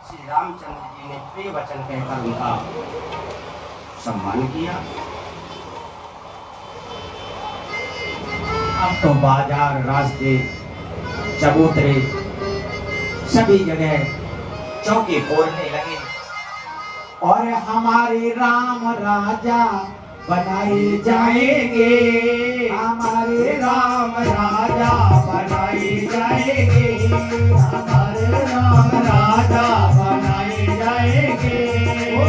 श्री रामचंद्र जी ने प्रिय वचन कहकर उनका सम्मान किया। अब तो बाजार, रास्ते, चबूतरे सभी जगह चौके फोड़ने लगे और हमारे राम राजा बनाए जाएंगे, हमारे राम राजा बनाए जाएंगे, हमारे राम राजा बनाए जाएंगे, ओ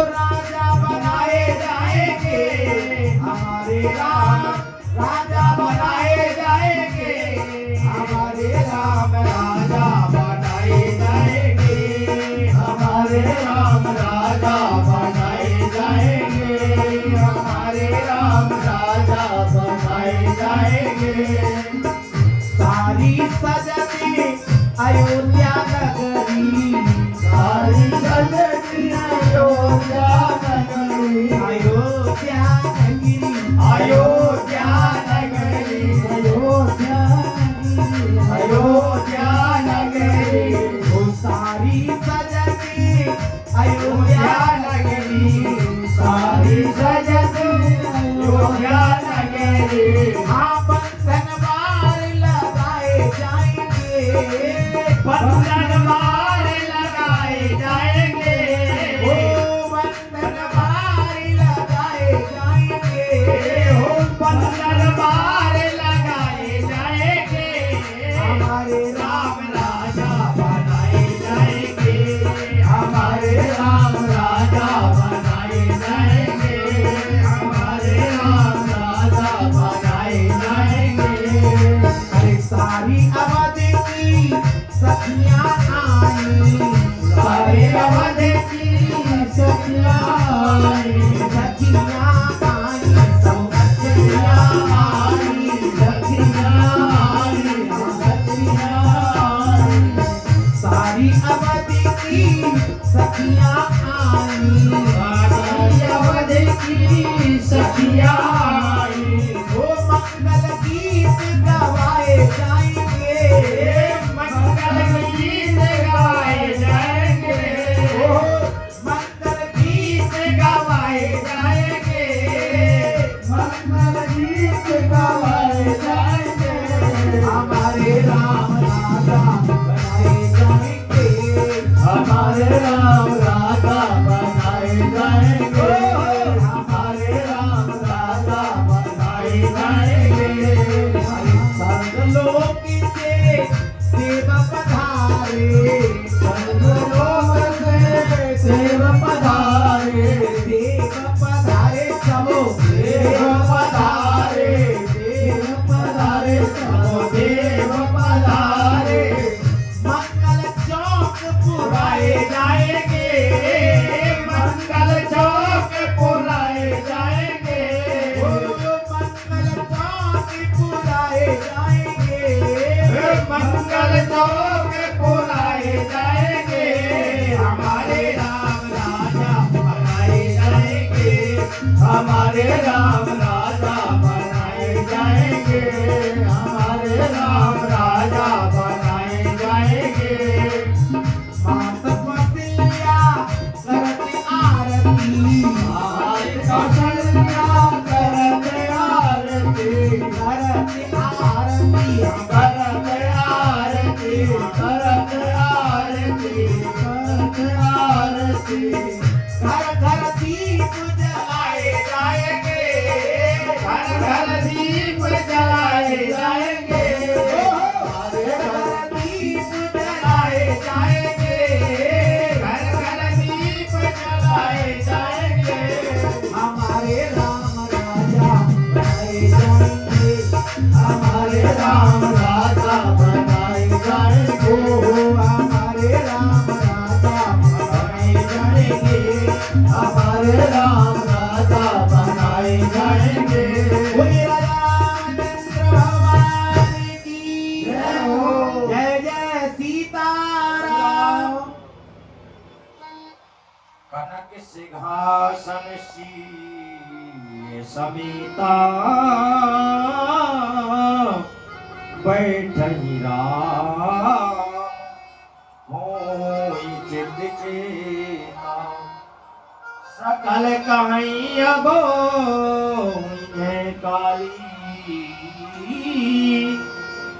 राजा बनाए जाएंगे, हमारे राम राजा बनाए जाएंगे, हमारे राम राजा बनाए जाएंगे, हमारे राम राजा बनाए जाएंगे, हमारे राम राजा बनाए जाएंगे। सारी सजती अयोध्या नगरी, सारी सजती अयोध्या नगरी, अयोध्या नगरी, अयोध्या नगरी, अयोध्या नगरी, अयोध्या नगरी, वो सारी सजती अयोध्या नगरी, सारी सजती अयोध्या नगरी। हाँ, बंधन बार लगाए जाएंगे, बंधन मार लगाए जाएंगे, ओ बंधन बार लगाए जाएंगे, हो बंधन मार लगाए जाएंगे, हमारे राम राजा बनाए जाएंगे, हमारे राम राजा बनाए जाएंगे, हमारे राम राजा बनाए जाएंगे। अरे सारी अवधि की सखियां आई, सारे अवधि की सखियां आई, सखियां आई, सब सखियां आई, सखियां आई, सखियां आई, सारी अवधि की सखियां आई, सारी अवधि की सखियां आई, वो मंगल गीत गवाए जाएंगे, मंगल गीत गाए जाएंगे, ओ मंगल गीत गवाए जाएंगे, मंगल गीत गवाए जाएंगे, हमारे राम राजा बनाए जाएंगे, हमारे राम राजा बनाए जाएंगे, हमारे राम राजा बनाए जाएंगे। सर्वलोक से देव पधारे, सर्वलोक से देव पधारे, देव पधारे सबो, देव पधारे, देव पधारे सबो, देव पधारे। मंगल चौक पुराए जाएंगे, मंगल चौक पुराए जाएंगे, मंगल चौक पुराए जाएंगे, मंगल चौक पुराए जाएंगे, हमारे राम राजा बनाए जाएंगे, हमारे राम राजा बनाए जाएंगे, हमारे राम राजा बनाए जाएंगे। मात कौशल्या करते आरती, कौशल्या करते आरती, करते आरती, करते आरती, करते आरती, करते आरती। घर घर दीप जलाए जाएंगे, घर घर दीप जलाए जाएंगे, हमारे घर दीप जलाए जाएंगे, घर घर दीप जलाए जाएंगे, हमारे राम राजा बनाए जाएंगे, हमारे राम राजा बनाए जाएंगे, हमारे राम राजा बनाए जाएंगे, हमारे राम राजा बनाए जाएंगे। बोलिए रामचंद्र भगवान की जय हो, जय जय सीताराम। कनक सिंहासन शील समीता, बैठई राम, होई चित चेता सकल कहीं अबो है काली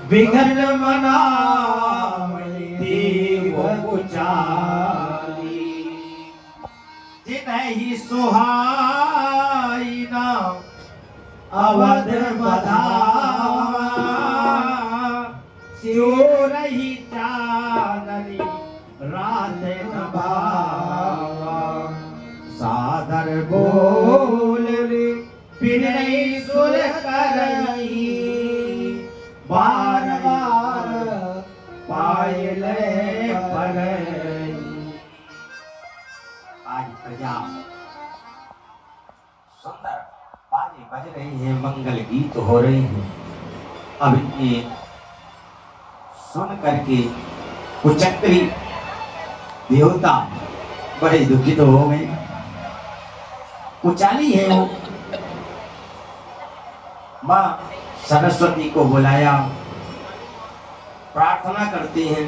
विघन मना देव पुचारी जिन्हीं सुहाई नाम अवध बधावा सियो रही चांदनी रात नभावा सादर बोल रे पिनई सुर करई बार बार पायले पगई। आज प्रजा सुंदर बाजे बज रही है, मंगल गीत हो रही है। अब ये सुन करके कुचक्री देवता बड़े दुखित हो गए। कुचाली है वो, माँ सरस्वती को बुलाया, प्रार्थना करते हैं,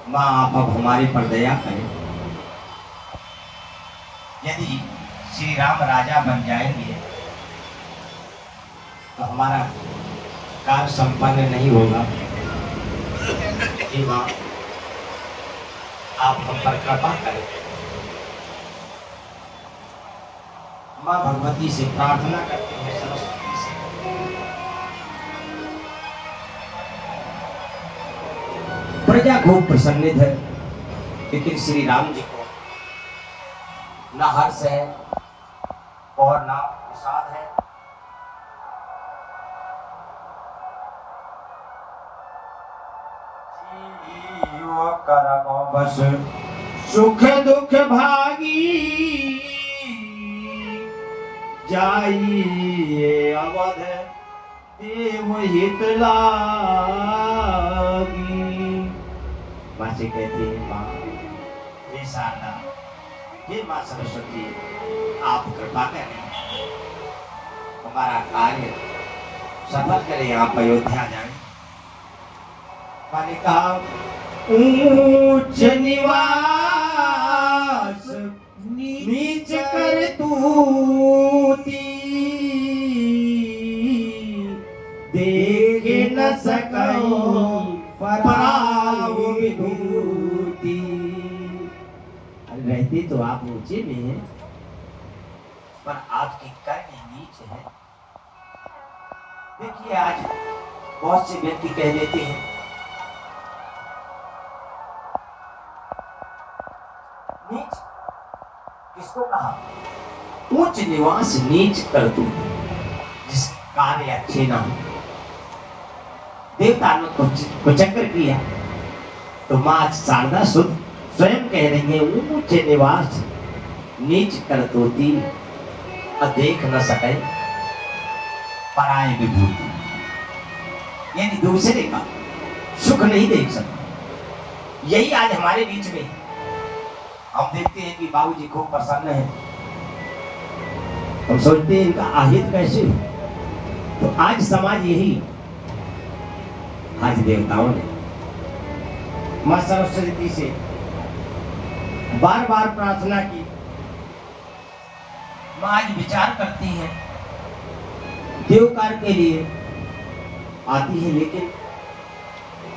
माँ आप अब हमारे पर दया करें। यदि श्री राम राजा बन जाएंगे तो हमारा कार्य संपन्न नहीं होगा। हे माँ आप हम पर कृपा करें। माँ भगवती से प्रार्थना करते हैं, सरस्वती से। प्रजा खूब प्रसन्नित है, लेकिन श्री राम जी को ना हर्ष है और ना विषाद है। जीव कर्म बस सुख दुख भागी जाइए अवध देव हित लागी। माँ से कहती है, माँ हे शारदा, हे माँ सरस्वती, आप कृपा करें, हमारा कार्य सफल करें, आप अयोध्या जाएं। माँ ने कहा ऊंच निवास नीच कर तूती देख न सकई पराव विभूति। रहते तो आप ऊंचे में हैं, पर आपकी कर्म नीच है। देखिए आज बहुत से व्यक्ति कह देते हैं नीच किसको कहा? ऊंच निवास नीच कर तू, जिस कार्य अच्छे ना हो। देवता ने कुचक्र किया तो माँ शारदा सुध स्वयं कह रही है ऊंच निवास नीच कर तोती देख न सके पराय विभूति। यानी दूसरे का सुख नहीं देख सकते। यही आज हमारे बीच में हम देखते हैं कि बाबूजी खूब प्रसन्न है, हम सोचते हैं इनका आहित कैसे हो। तो आज समाज यही, आज देवताओं ने मां सरस्वती से बार बार प्रार्थना की। मां आज विचार करती हैं, देव कार्य के लिए आती है, लेकिन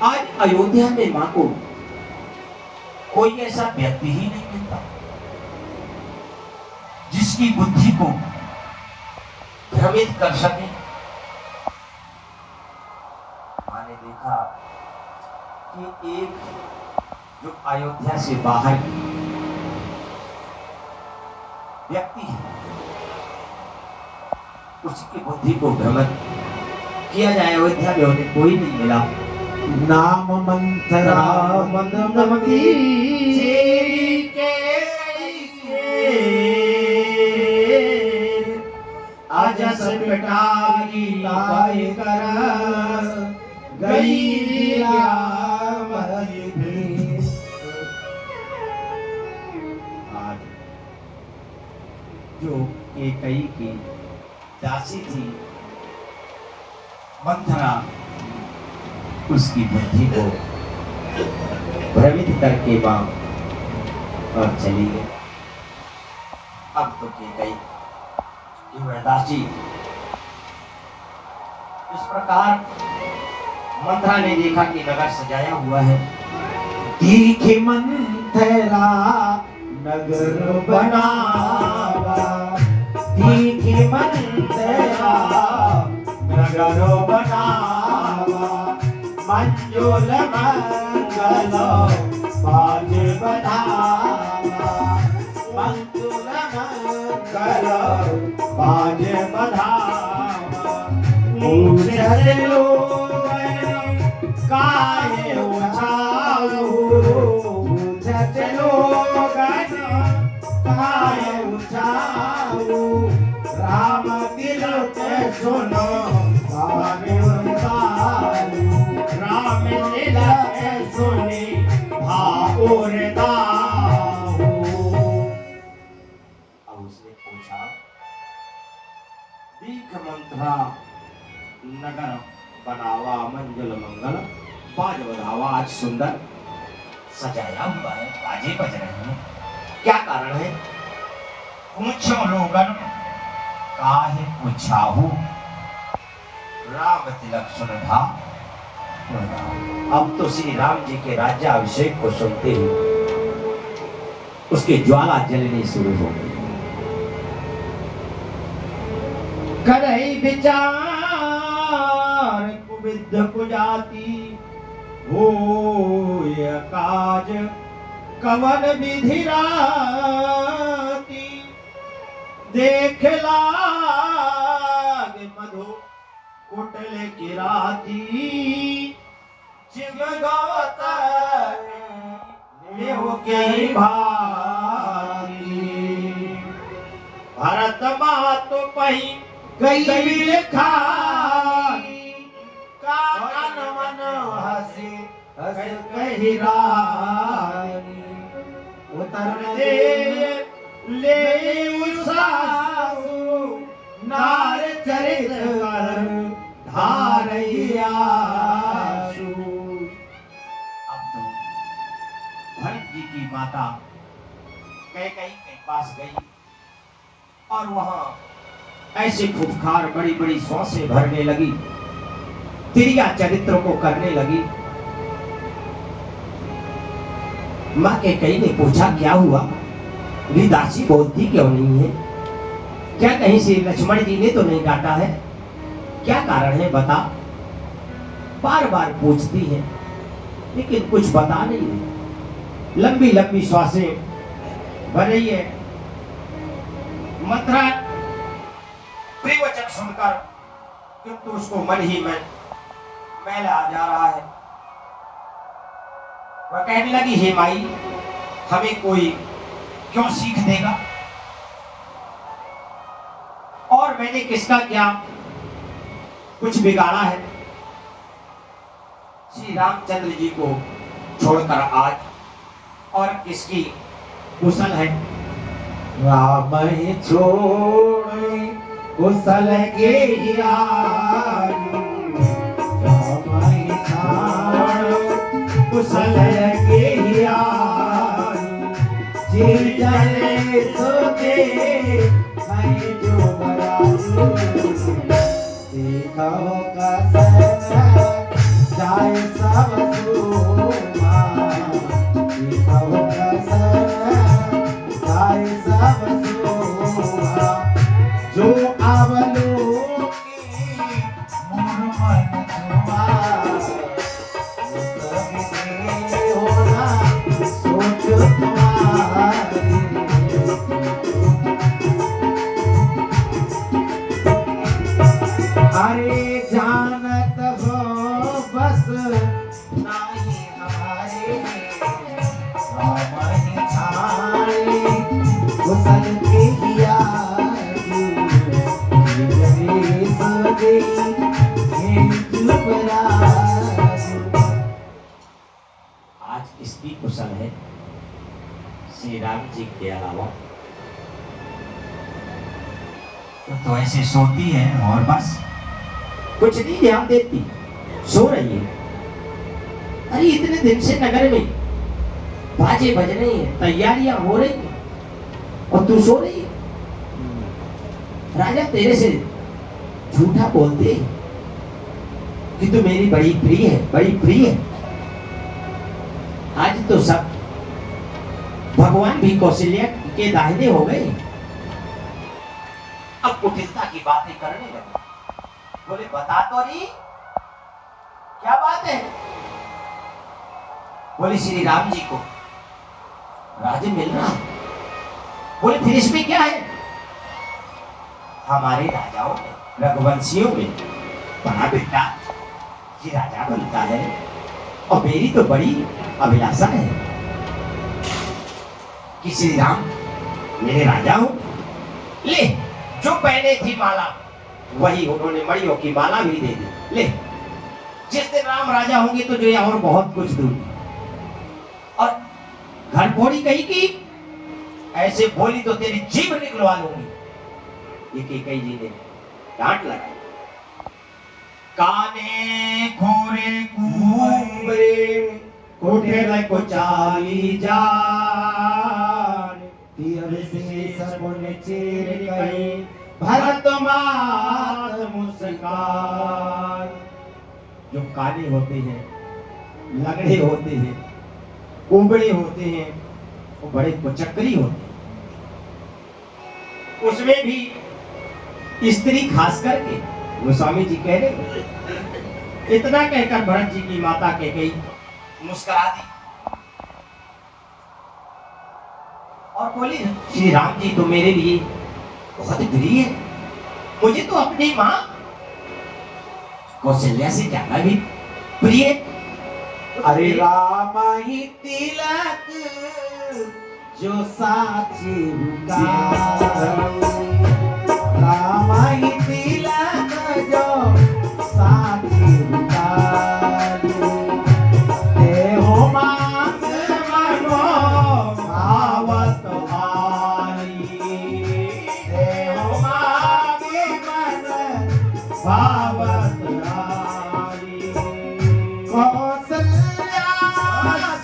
आज अयोध्या में मां को कोई ऐसा व्यक्ति ही नहीं मिलता जिसकी बुद्धि को भ्रमित कर सके। मां ने देखा कि एक जो अयोध्या से बाहर व्यक्ति है, उसकी बुद्धि को भ्रमित किया जाए। अयोध्या में उन्हें कोई नहीं मिला। नाम मंथरा मंदमती के अजस पिटारी लाई कर गई आज जो एकई की दासी थी मंथरा, उसकी बुद्धि को भ्रमित करके मां और चली गई। अब तो की गई दास जी। इस प्रकार मंथरा ने देखा कि नगर सजाया हुआ है। तीखी मंथरा नगर बनावा, तीखी मंथरा नगर बनावा, मंजुल मंगल बाज बधावा, मंजुल मंगल बाज बधावा। ऊंचे लोग काहे उछाऊ, ऊंचे लोग काहे उछाऊ, राम दिल के सुनो भावे उतारू, राम दिल के सुनी भावुर दाऊ। अब उसने पूछा, दीख मंत्रा नगर बनावा, मंजुल मंगल बाज बधावा। आज सुंदर सजाया हुआ है, बाजे बज रहे हैं, क्या कारण है? पूछो लोगन काहे पूछाहू, राम तिलक सुनधा। अब तो श्री राम जी के राज्याभिषेक को सुनते ही उसकी ज्वाला जलनी शुरू हो गई। करई विचार कुविद कुजाति, होय काज कवन विधि राती, देख लाग मधु कुटल की राती, जिम गौतर देव के भारी, भरत मात पही गई खाई, कानन मन हसी हस कही रानी, उतर दे ले उसासु, नार चरित कर धारैया। अब तो भरत जी की माता कैकेयी के पास गई और वहां ऐसे फुफकार बड़ी बड़ी सांसें भरने लगी, तिरिया चरित्र को करने लगी। मां कैकेयी ने पूछा, क्या हुआ? दासी बोलती क्यों नहीं है? क्या कहीं से लक्ष्मण जी ने तो नहीं डांटा है? क्या कारण है बता। बार बार पूछती है लेकिन कुछ बता नहीं रही। लंबी लंबी श्वासें भर रही है। मंथरा प्रियवचन सुनकर किंतु उसको मन ही में मैल आ जा रहा है। वह कहने लगी, हे माई, हमें कोई क्यों सीख देगा? और मैंने किसका क्या कुछ बिगाड़ा है? श्री रामचंद्र जी को छोड़कर आज और किसकी कुशल है? राम ही छोड़ कुशल के यारू, राम ही छोड़ कुशल के यारू, जी जाने सोते मैं जो बयारू, देखो कसम जाए सब सुमा, देखो कसम जाए सब सुमा, जो अवलोकी मोर मन छुआ, होना सोच तुम्हारी। अरे जानत हो बस नहीं हमारे, राम ही छाड़े कुशल के यारू, जगदीश दे हे युवराजू। आज किसकी कुशल है? श्री राम जी के अलावा। तो ऐसे सोती है और बस कुछ नहीं ध्यान देती, सो रही है। अरे इतने दिन से नगर में बाजे बज रही हैं, तैयारियां हो रही हैं और तू सो रही है। राजा तेरे से झूठा बोलते कि तू मेरी बड़ी प्रिय है, बड़ी प्रिय है। आज तो सब भगवान भी कौशल्या के दाहिने हो गए। अब कुटिलता की बातें करने लगे। बोले बता तो नहीं क्या बात है। बोले श्री राम जी को राज्य मिल रहा। बोले फिर इसमें क्या है। हमारे राजाओं में, रघुवंशियों में बड़ा बेटा ये राजा बनता है और मेरी तो बड़ी अभिलाषा है कि श्री राम मेरे राजा हो। ले जो पहने थी माला वही उन्होंने मड़ियों की माला भी दे दी। ले जिस दिन राम राजा होंगे तो जो और बहुत कुछ दूंगी। और घर फोड़ी कही की ऐसे बोली तो तेरी जीभ निकलवा लूंगी। ये कई जी ने डांट लगाई। काने खोरे कुंवरे कोठे को चाली जान तीर से सगुन चीर गई भरत मात मुस्कान। जो काने होते हैं, लगड़े होते हैं, कुंबड़े होते हैं, वो बड़े कुचक्री होते हैं। उसमें भी स्त्री खास करके गोस्वामी जी कह रहे। इतना कहकर भरत जी की माता कैकेयी मुस्कुरा दी और बोली श्री राम जी तो मेरे लिए बहुत प्रिय है। मुझे तो अपनी माँ कौशल्या से ज्यादा भी प्रिय। अरे राम ही तिलक जो साची का, राम ही तिलक जो साची का, ते हो मांग मनो भावत भारी, ते हो मांग मन भावत भारी। कौशल्या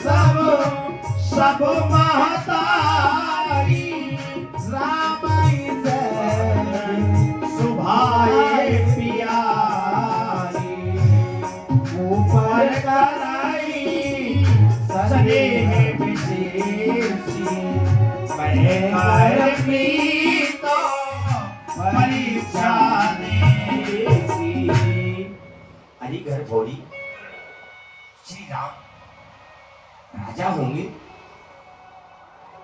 सब महतारी, राम से सुभाए पियारी, ऊपर कराई स्नेह विशेषी, मैं कर प्रीतो परीक्षा देती। अरे घर भोरी श्री राम राजा होंगे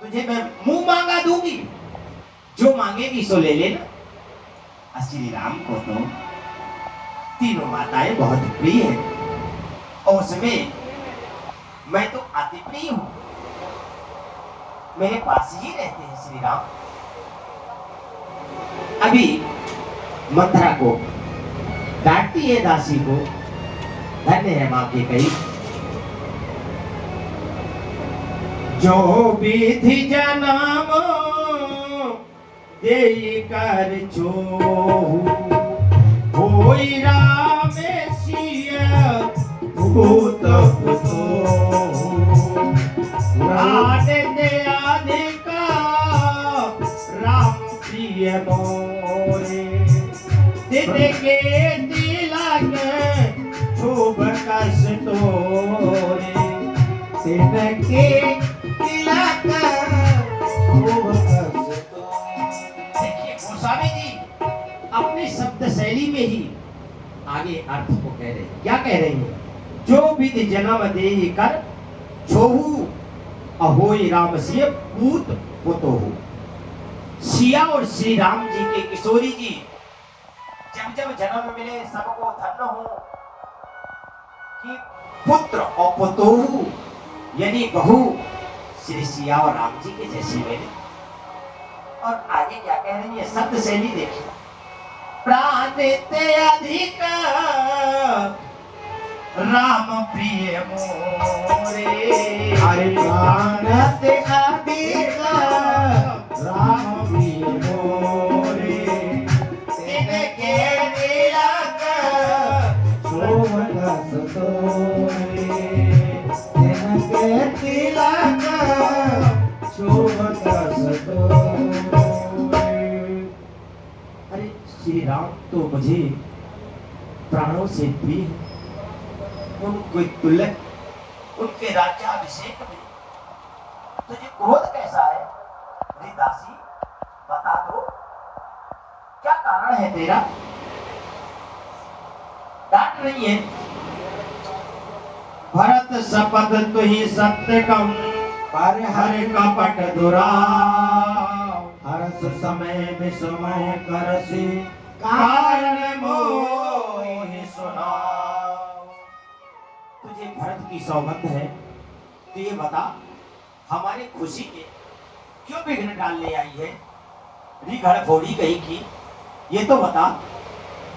तुझे मैं मुंह मांगा दूंगी, जो मांगेगी सो ले लेना। श्री राम को तो तीनों माताएं बहुत प्रिय हैं और उसमें मैं तो अति प्रिय हूं। मेरे पास ही रहते हैं श्री राम। अभी मंथरा को डांटती है दासी को, धन्य है मां की कही। जो विधि जन्म देई कर छोहु, होई राम सिय भूत पुतोहु। प्राण दे अधिका राम प्रिय मोरे, तिनके तिलक शुभ कस तोरे, तिनके तिलक शुभ कस तोरे। देखिए गोस्वामी जी अपनी शब्द शैली में ही आगे अर्थ को कह रहे हैं। क्या कह रहे हैं। जो विधि जन्म दे कर छोहु, अहोई राम सिय पूत पुतोहु। सिया और श्री राम जी के किशोरी जी जब जब जन्म मिले सबको धन्य हो कि पुत्र और पुतोहु यानी बहू श्री सिया और राम जी के जैसी मिले। और आगे क्या कह रही है शब्द शैली देखिए। प्राण ते अधिक राम प्रिय मोरे, अरे प्राण ते अधिक राम प्रिय मोरे, तिनके तिलक शोभ कस तोरे, तिनके तिलक श्री राम तो मुझे प्राणों से प्रिय है। उनको तुल्य उनके राज्याभिषेक में तुझे क्रोध कैसा है? रे दासी बता दो, क्या कारण है तेरा? डांट रही है। भरत शपथ तुहि सत्य कहूं, पर हर कपट दुराव। हर्ष समय विस्मय करसी कारण मोहि सुनाओ। तुझे भरत की सौगंध है तो ये बता, हमारी खुशी में क्यों विघ्न डालने आई है? रिघड़ फोड़ी कहीं की, ये तो बता,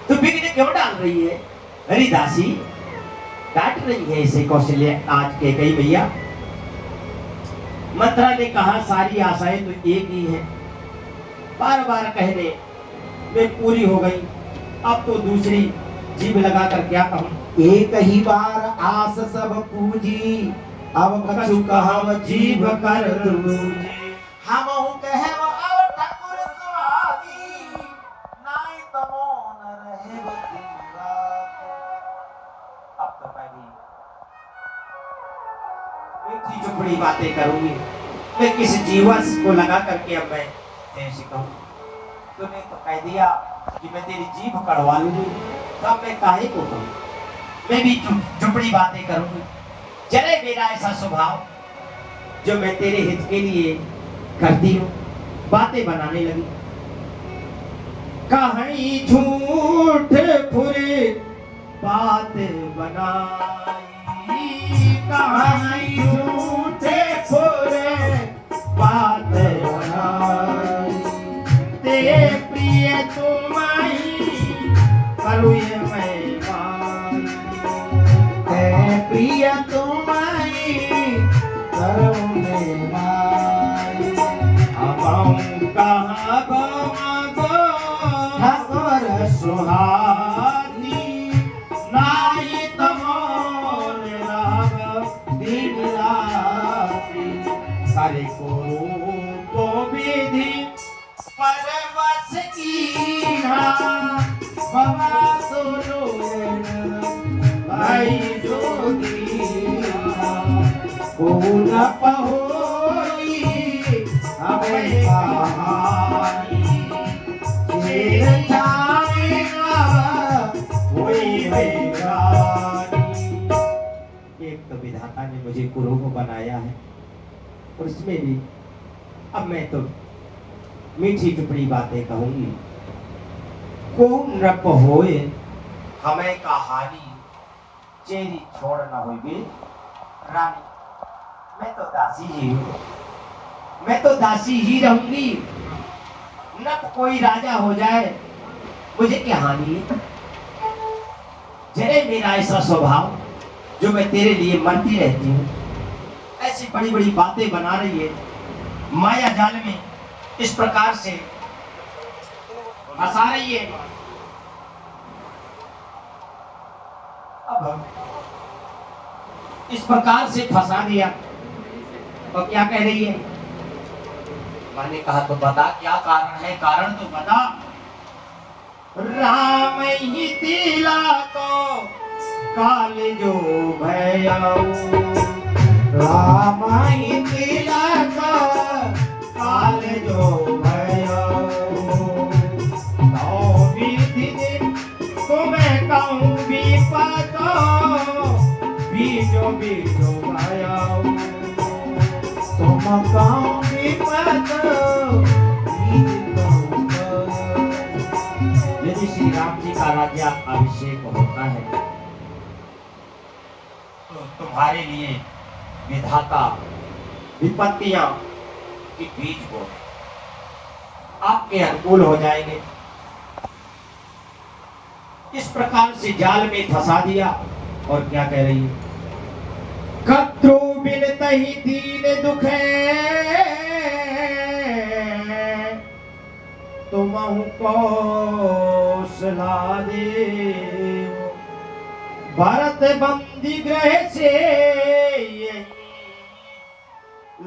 तू विघ्न क्यों डाल रही है? अरे दासी डांट रही है इसे कौशल्य आज के कई भैया। मंत्रा ने कहा सारी आशाएं तो एक ही है, बार बार कहने में पूरी हो गई, अब तो दूसरी जीभ लगा कर क्या कहूं? एक ही बार आस सब पूजी, अब कछु कहव जीव कर दूजी। हमहु कहव अब ठाकुर सुहागी, नाई तमो न रहे बदीरा। अब तो मैं भी मीठी चुपड़ी बातें करूंगी। मैं किस जीवस को लगा करके अब मैं तेरे से कहूं? तूने तो कह दिया कि मैं तेरी जीभ कड़वा लूंगी, तब मैं काहे को कहूं? मैं भी चुपड़ी बातें करूंगी। चले मेरा ऐसा स्वभाव जो मैं तेरे हित के लिए करती हूँ, बातें बनाने लगी। कहीं झूठ फुरे बात बनाई, कहीं झूठे फुरे बात बनाई। तेरे प्रिय तुम्हारी करूँ ये मैं माई। है प्रिय तुम्हारी करो में माई। अब हम कहाँ गो ठाकुर सुहानी, नाई तमोन राग दिन राती। करे को रूप विधि परवश कीन्हा, बाबा सुनो भाई जोगीन्हा। पून पहोई हमें कहानी, शेर छाएगा कोई बेगानी। एक तो विधाता ने मुझे कुरूप बनाया है, और उसमें भी अब मैं तो मीठी टुकड़ी बातें कहूंगी। को नृप होए हमें कहानी, चेरी छोड़ न होगी रानी। मैं तो दासी ही हूँ, मैं तो दासी ही रहूंगी। नप कोई राजा हो जाए मुझे क्या हानि है? जरे मेरा ऐसा स्वभाव जो मैं तेरे लिए मरती रहती हूँ, ऐसी बड़ी बड़ी बातें बना रही है, माया जाल में इस प्रकार से फंसा रही है। अब इस प्रकार से फंसा दिया और क्या कह रही है? मैंने कहा तो बता क्या कारण है, कारण तो बता। राम ही तिला को काल जो भयाऊ, राम ही तिलक काल जो भयाऊ। तो विधि तुम्हें कहूँ विपतो, बीजो बीजो भयाऊ। तुम कहूँ विपत यदि श्री राम जी का राज्य अभिषेक होता है तो तुम्हारे लिए विधाता विपत्तियां के बीज को आपके अनुकूल हो जाएंगे। इस प्रकार से जाल में फंसा दिया। और क्या कह रही है? कद्रु बिन तही दीन दुखे, तुमहु कौशला देव। भरत बंदी ग्रह से यही,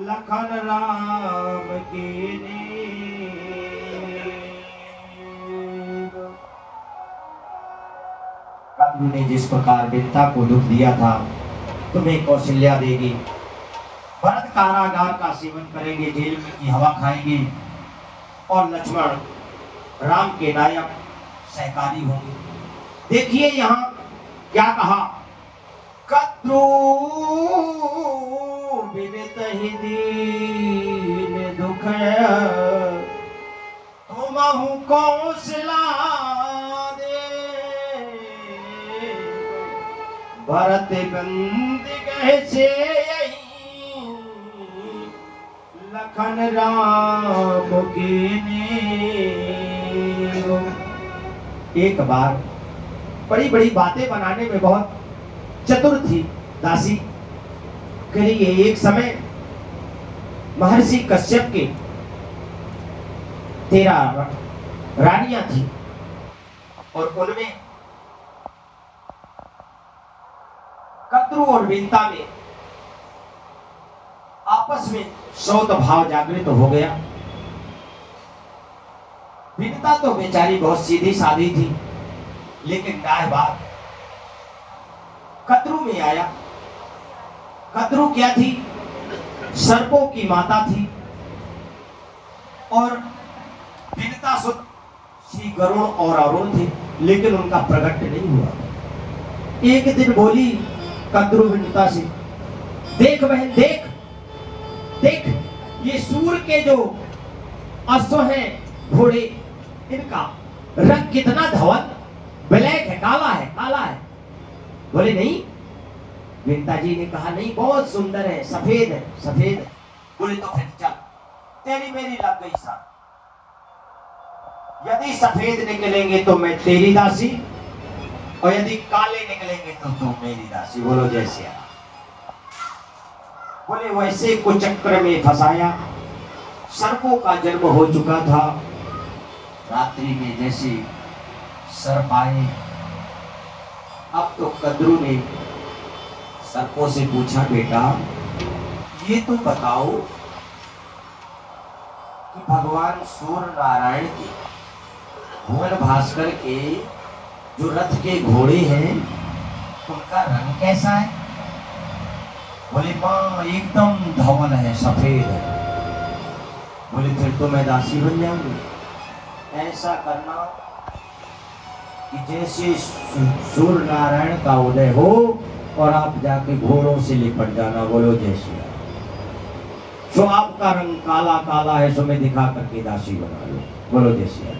लखन राम की नीव। तूने जिस प्रकार विंता को दुख दिया था तुम्हें कौशल्या देगी। भरत कारागार का सेवन करेंगे, जेल में की हवा खाएंगे, और लक्ष्मण राम के नायक सहकारी होंगे। देखिए यहाँ क्या कहा, कद्रू विदित ही दीन दुख तुमहु कौशला दे, भरत बंद कैसे यही लखन राम के नेरो। एक बार बड़ी बड़ी बातें बनाने में बहुत चतुर थी दासी। कहिए एक समय महर्षि कश्यप के 13 रानियां थी और उनमें कद्रू और विंता में आपस में सौत भाव जागृत हो गया। विंता तो बेचारी बहुत सीधी सादी थी, लेकिन न्याय बात कद्रू में आया। कद्रू क्या थी, सर्पों की माता थी और विंता सुत श्री गरुण और अरुण थे, लेकिन उनका प्रकट नहीं हुआ। एक दिन बोली कद्रू विंता से, देख बहन देख देख, ये सूर के जो अश्व हैं घोड़े, इनका रंग कितना धवल, ब्लैक है, काला है, काला है। बोले नहीं। विंता जी ने कहा नहीं, बहुत सुंदर है, सफेद है, सफेद है। बोले तो फिर चल, तेरी मेरी लग गई साथ। यदि सफेद निकलेंगे तो मैं तेरी दासी, और यदि काले निकलेंगे तो तू मेरी दासी। बोलो जय श्री राम। बोले वैसे को चक्र में फंसाया, सर्पों का जन्म हो चुका था। रात्रि में जैसे सर्प आए, अब तो कद्रू ने सर्पों से पूछा, बेटा ये तो बताओ कि भगवान सूर्य नारायण के, भुवन भास्कर के जो रथ के घोड़े हैं उनका रंग कैसा है? बोले मां एकदम धवल है, सफेद है। बोले फिर तो मैं दासी बन जाऊंगी। ऐसा करना कि जैसे सूर्य नारायण का उदय हो और आप जाके घोड़ों से लिपट जाना। बोलो जय श्री राम। जो आपका रंग काला काला है, सो मैं दिखा करके दासी बना लो। बोलो जय श्री राम।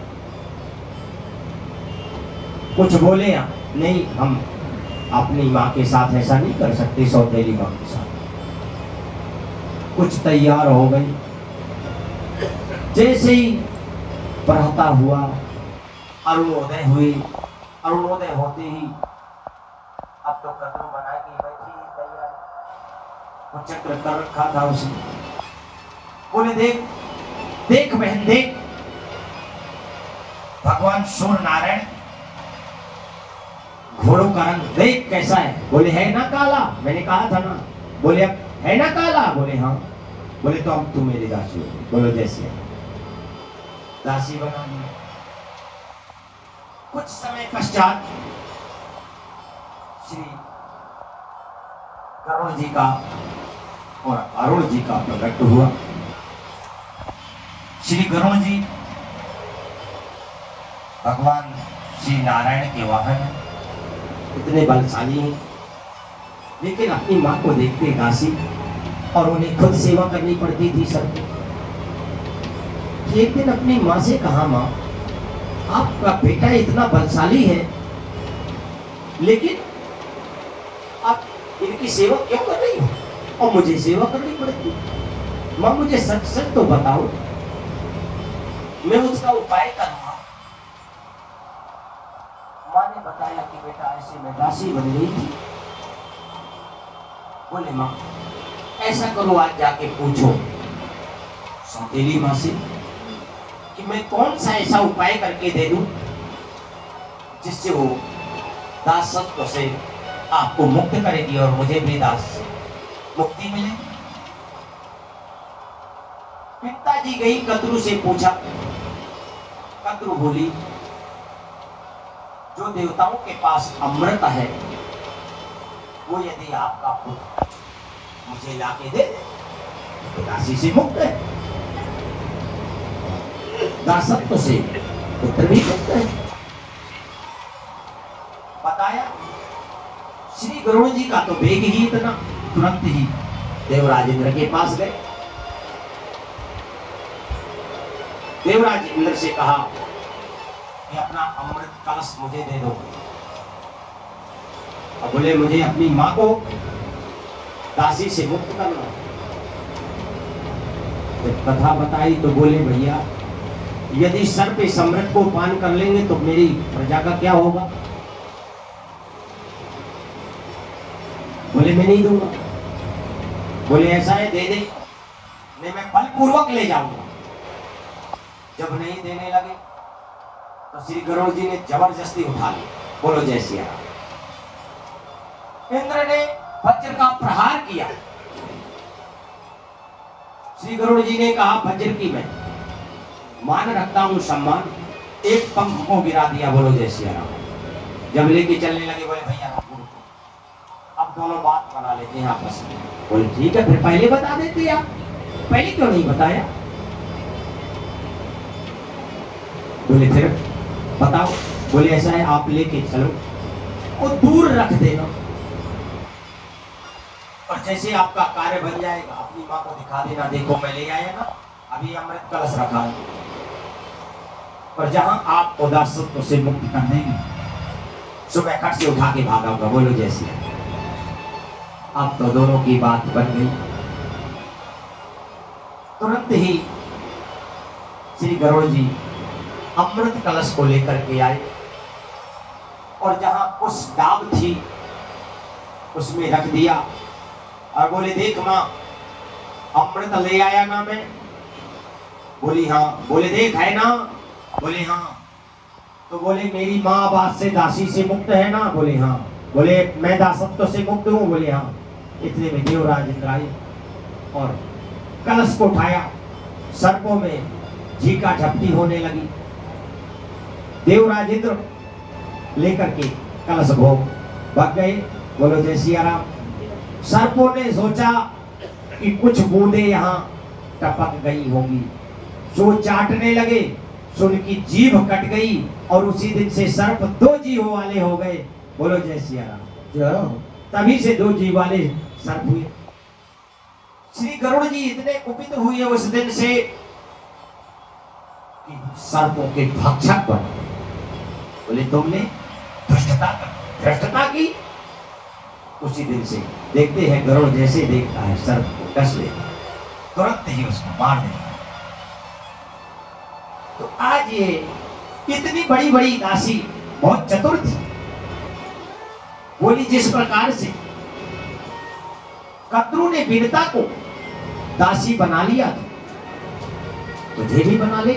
कुछ बोले आप, नहीं हम अपनी माँ के साथ ऐसा नहीं कर सकते, सौतेली माँ के साथ। कुछ तैयार हो गई। जैसे ही बढ़ता हुआ अरुणोदय हुई, अरुणोदय होते ही अब तो कद्रू बना के बैठी तैयार, वो चक्र कर रखा था उसने। बोले देख देख बहन देख, भगवान सूर्य नारायण घोड़ों का रंग देख कैसा है। बोले है ना काला, मैंने कहा था ना। बोले अब है ना काला। बोले हाँ। बोले तो अब तू मेरी दासी होगी। बोलो जैसे दासी बना दी। कुछ समय पश्चात श्री गरुण जी का और अरुण जी का प्रकट हुआ। श्री गरुण जी भगवान श्री नारायण के वाहन, इतने बलशाली हैं, लेकिन अपनी माँ को देखते दासी, और उन्हें खुद सेवा करनी पड़ती थी सबको। एक दिन अपनी माँ से कहा, माँ आपका बेटा इतना बलशाली है, लेकिन आप इनकी सेवा क्यों कर रही हो और मुझे सेवा करनी पड़ती? माँ मुझे सच सच तो बताओ, मैं उसका उपाय करूंगा। माँ ने बताया कि बेटा ऐसे मैं दासी बन गई थी। बोले माँ ऐसा करो, आज जाके पूछो सौतेली माँ से कि मैं कौन सा ऐसा उपाय करके दे दूं जिससे वो दासत्व से आपको मुक्त करेगी और मुझे भी दास से मुक्ति मिलेगी। पिताजी गई, कद्रू से पूछा। कद्रू बोली जो देवताओं के पास अमृत है वो यदि आपका पुत्र मुझे लाके दे तो दासी से मुक्त है, दासत्व से पुत्र भी मुक्त है। बताया। श्री गरुड़ जी का तो वेग ही इतना, तुरंत ही देवराज इंद्र के पास गए। देवराज इंद्र से कहा कि अपना अमृत कलश मुझे दे दो। और बोले मुझे अपनी मां को दासी से मुक्त करना। जब कथा बताई तो बोले भैया यदि सर पे समृत को पान कर लेंगे तो मेरी प्रजा का क्या होगा? बोले मैं नहीं दूंगा। बोले ऐसा है दे दे, नहीं मैं बलपूर्वक ले जाऊंगा। जब नहीं देने लगे तो श्री गरुड़ जी ने जबरदस्ती उठा ली। बोलो जय सिया राम। इंद्र ने वज्र का प्रहार किया। श्री गरुड़ जी ने कहा वज्र की मैं मान रखता हूं सम्मान, एक पंख को गिरा दिया। बोलो जय सिया राम। जब लेके चलने लगे बोले भैया अब दोनों बात बना लेते हैं आपस में। बोले ठीक है, फिर पहले बता देते आप, पहले क्यों नहीं बताया? बोले फिर बताओ। बोले ऐसा है आप लेके चलो और दूर रख देना, और जैसे आपका कार्य बन जाएगा अपनी मां को दिखा देना, देखो मैं ले आया ना, अभी अमृत कलश रखा है। और जहां आप उदासत्व से मुक्त कर देंगे सुबह खट से उठा के भागा होगा। बोलो जैसे अब तो दोनों की बात बन गई। तुरंत ही श्री गरुड़ जी अमृत कलश को लेकर के आए और जहां उस डाब थी उसमें रख दिया और बोले देख मां अमृत ले आया ना मैं? बोली हाँ। बोले देख है ना? बोले हाँ। तो बोले मेरी मां अब आज से दासी से मुक्त है ना? बोले हाँ। बोले मैं दासत्व से मुक्त हूं? बोले हाँ। इतने में देवराज इंद्र आए और कलश को उठाया, सर्पों में झीका झपटी होने लगी। देवराज इंद्र लेकर के कलश भोग भाग गए। बोलो जय सिया राम। सर्पों ने सोचा कि कुछ बूंदे यहाँ टपक गई होगी, जो चाटने लगे सो उनकी जीभ कट गई और उसी दिन से सर्प दो जीव वाले हो गए। बोलो जय सिया राम। तभी से दो जीव वाले सर्प हुए। श्री गरुड़ जी इतने कुपित हुए उस दिन से कि सर्पों के भक्षक बने। बोले तुमने धृष्टता की। उसी दिन से देखते हैं गरुड़ जैसे देखता है सर्प को डस लेता, तुरंत ही उसको मार देता। तो आज ये इतनी बड़ी बड़ी दासी बहुत चतुर थी। बोली जिस प्रकार से कद्रू ने विनता को दासी बना लिया था तुझे भी बना ले।